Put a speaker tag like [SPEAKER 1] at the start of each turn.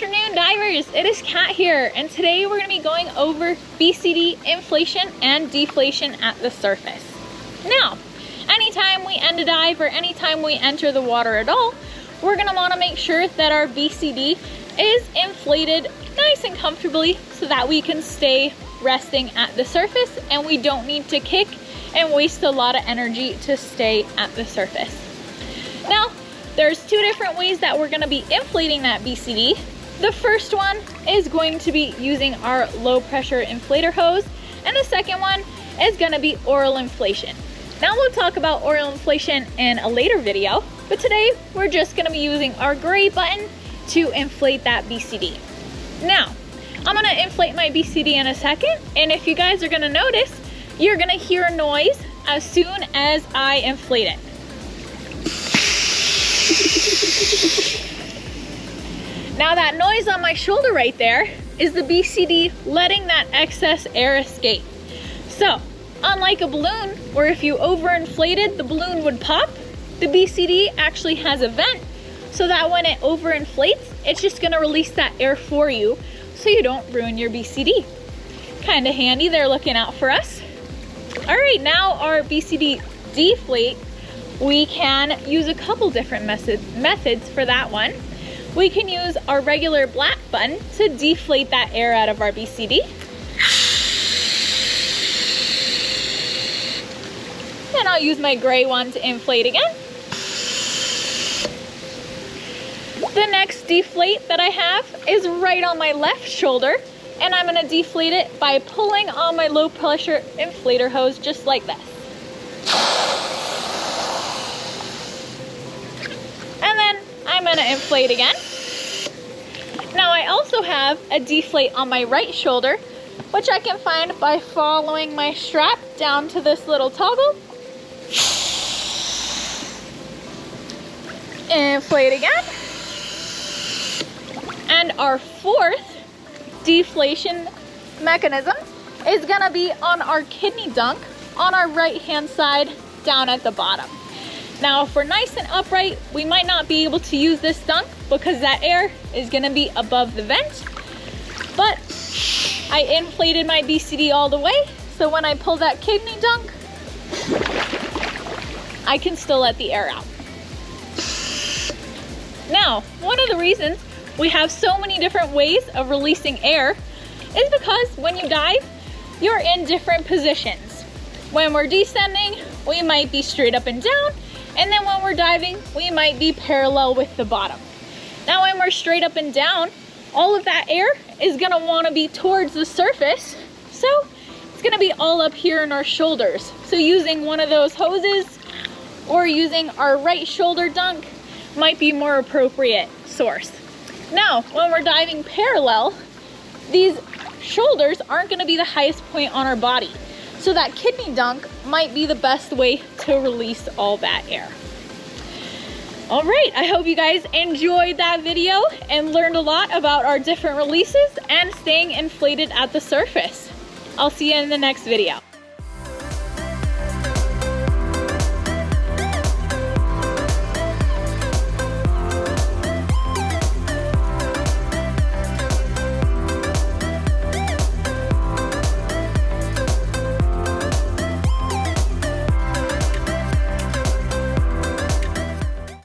[SPEAKER 1] afternoon, divers. It is Kat here, and today we're going to be going over BCD, inflation and deflation at the surface. Now, anytime we end a dive or anytime we enter the water at all, we're going to want to make sure that our BCD is inflated nice and comfortably so that we can stay resting at the surface and we don't need to kick and waste a lot of energy to stay at the surface. Now, there's two different ways that we're going to be inflating that BCD. The first one is going to be using our low pressure inflator hose, and the second one is going to be oral inflation. Now we'll talk about oral inflation in a later video, but today we're just going to be using our gray button to inflate that BCD. Now, I'm going to inflate my BCD in a second, and if you guys are going to notice, you're going to hear a noise as soon as I inflate it. Now that noise on my shoulder right there is the BCD letting that excess air escape. So, unlike a balloon, where if you overinflated, the balloon would pop, the BCD actually has a vent so that when it overinflates, it's just going to release that air for you so you don't ruin your BCD. Kind of handy, they're looking out for us. Alright, now our BCD deflate, we can use a couple different methods for that one. We can use our regular black button to deflate that air out of our BCD. And I'll use my gray one to inflate again. The next deflate that I have is right on my left shoulder, and I'm going to deflate it by pulling on my low pressure inflator hose just like this. And then I'm going to inflate again. Now I also have a deflate on my right shoulder, which I can find by following my strap down to this little toggle. Inflate again. And our fourth deflation mechanism is going to be on our kidney dunk on our right hand side down at the bottom. Now if we're nice and upright, we might not be able to use this dunk because that air is going to be above the vent, but I inflated my BCD all the way, so when I pull that kidney dunk, I can still let the air out. Now, one of the reasons we have so many different ways of releasing air is because when you dive, you're in different positions. When we're descending, we might be straight up and down, and then when we're diving, we might be parallel with the bottom. Now when we're straight up and down, all of that air is gonna wanna be towards the surface, so it's gonna be all up here in our shoulders. So using one of those hoses or using our right shoulder dunk might be more appropriate source. Now, when we're diving parallel, these shoulders aren't gonna be the highest point on our body. So that kidney dunk might be the best way to release all that air. All right, I hope you guys enjoyed that video and learned a lot about our different releases and staying inflated at the surface. I'll see you in the next video.